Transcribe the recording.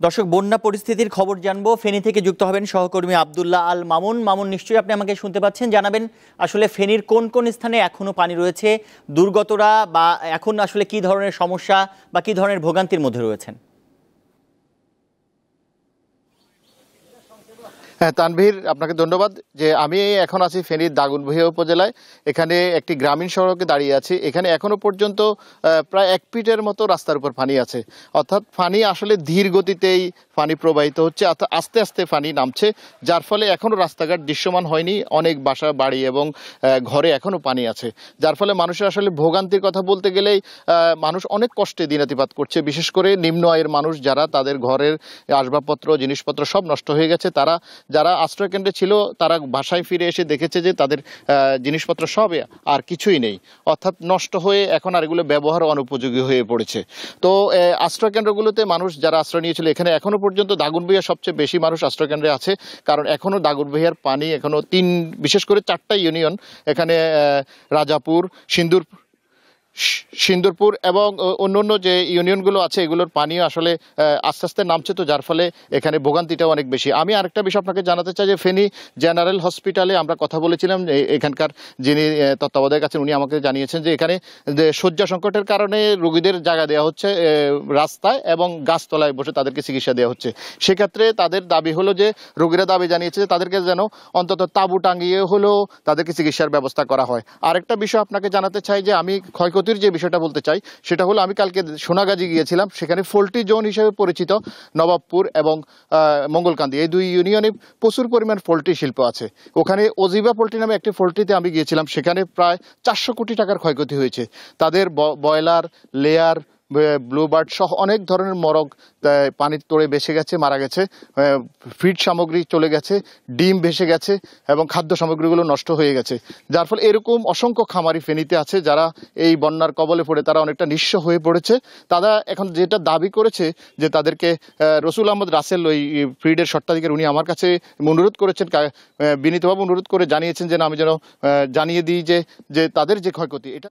দর্শক, বন্যা পরিস্থিতির খবর জানবো। ফেনী থেকে যুক্ত হবেন সহকর্মী আব্দুল্লাহ আল মামুন। মামুন, নিশ্চয়ই আপনি আমাকে শুনতে পাচ্ছেন। জানাবেন আসলে ফেনীর কোন কোন স্থানে এখনো পানি রয়েছে, দুর্গতরা বা এখন আসলে কি ধরনের সমস্যা বা কি ধরনের ভোগান্তির মধ্যে রয়েছেন? হ্যাঁ তানভীর, আপনাকে ধন্যবাদ। যে আমি এখন আছি ফেনীর দাগনভূঞা উপজেলায়। এখানে একটি গ্রামীণ সড়কে দাঁড়িয়ে আছি। এখানে এখনো পর্যন্ত প্রায় 1 ফিটের মতো রাস্তার উপর পানি আছে। অর্থাৎ পানি আসলে ধীর গতিতেই পানি প্রবাহিত হচ্ছে, আস্তে আস্তে পানি নামছে, যার ফলে এখনো রাস্তাঘাট দৃশ্যমান হয়নি। অনেক বাসা বাড়ি এবং ঘরে এখনো পানি আছে, যার ফলে মানুষের আসলে ভোগান্তির কথা বলতে গেলেই মানুষ অনেক কষ্টে দিনাতিপাত করছে। বিশেষ করে নিম্ন আয়ের মানুষ যারা, তাদের ঘরের আসবাবপত্র জিনিসপত্র সব নষ্ট হয়ে গেছে। তারা যারা আশ্রয়কেন্দ্রে ছিল তারা বাসায় ফিরে এসে দেখেছে যে তাদের জিনিসপত্র সব আর কিছুই নেই, অর্থাৎ নষ্ট হয়ে এখন আর এগুলো ব্যবহার অনুপযোগী হয়ে পড়েছে। তো আশ্রয়কেন্দ্রগুলোতে মানুষ যারা আশ্রয় নিয়েছিল, এখানে এখনো পর্যন্ত দাগনভূঞা সবচেয়ে বেশি মানুষ আশ্রয়কেন্দ্রে আছে, কারণ এখনো দাগনভূঞার পানি এখনো বিশেষ করে 4টা ইউনিয়ন, এখানে রাজাপুর, সিন্দুরপুর এবং অন্যান্য যে ইউনিয়নগুলো আছে, এগুলোর পানিও আসলে আস্তে আস্তে নামছে। তো যার ফলে এখানে ভোগান্তিটাও অনেক বেশি। আমি আরেকটা বিষয় আপনাকে জানাতে চাই যে ফেনী জেনারেল হসপিটালে আমরা কথা বলেছিলাম। এখানকার যিনি তত্ত্বাবধায়ক আছেন, উনি আমাকে জানিয়েছেন যে এখানে যে শয্যা সংকটের কারণে রোগীদের জায়গা দেওয়া হচ্ছে রাস্তায় এবং গাছতলায় বসে তাদেরকে চিকিৎসা দেওয়া হচ্ছে। সেক্ষেত্রে তাদের দাবি হলো যে, রোগীরা দাবি জানিয়েছে যে তাদেরকে যেন অন্তত তাঁবু টাঙিয়ে হলেও তাদেরকে চিকিৎসার ব্যবস্থা করা হয়। আরেকটা বিষয় আপনাকে জানাতে চাই যে, আমি ক্ষয়ক্ষতির যে বিষয়টা বলতে চাই সেটা হলো, আমি কালকে সোনাগাজী গিয়েছিলাম। সেখানে ফল্টি জোন হিসেবে পরিচিত নবাবপুর এবং মঙ্গলকান্দি, এই 2 ইউনিয়নে প্রচুর পরিমাণ পোল্ট্রি শিল্প আছে। ওখানে অজিবা পোল্ট্রি নামে একটি পোল্ট্রিতে আমি গিয়েছিলাম। সেখানে প্রায় 400 কোটি টাকার ক্ষয়ক্ষতি হয়েছে। তাদের ব্রয়লার, লেয়ার, ব্লুবার্ড সহ অনেক ধরনের মরগ পানির তোড়ে ভেসে গেছে, মারা গেছে। ফিড সামগ্রী চলে গেছে, ডিম ভেসে গেছে এবং খাদ্য সামগ্রীগুলো নষ্ট হয়ে গেছে। যার ফলে এরকম অসংখ্য খামারি ফেনীতে আছে যারা এই বন্যার কবলে পড়ে তারা অনেকটা নিঃস্ব হয়ে পড়েছে। তারা এখন যেটা দাবি করেছে যে তাদেরকে রসুল আহমদ রাসেল, ওই ফিডের স্বত্বাধিকারী, উনি আমার কাছে অনুরোধ করেছেন, বিনীতভাবে অনুরোধ করে জানিয়েছেন যে আমি যেন জানিয়ে দিই যে তাদের যে ক্ষয়ক্ষতি, এটা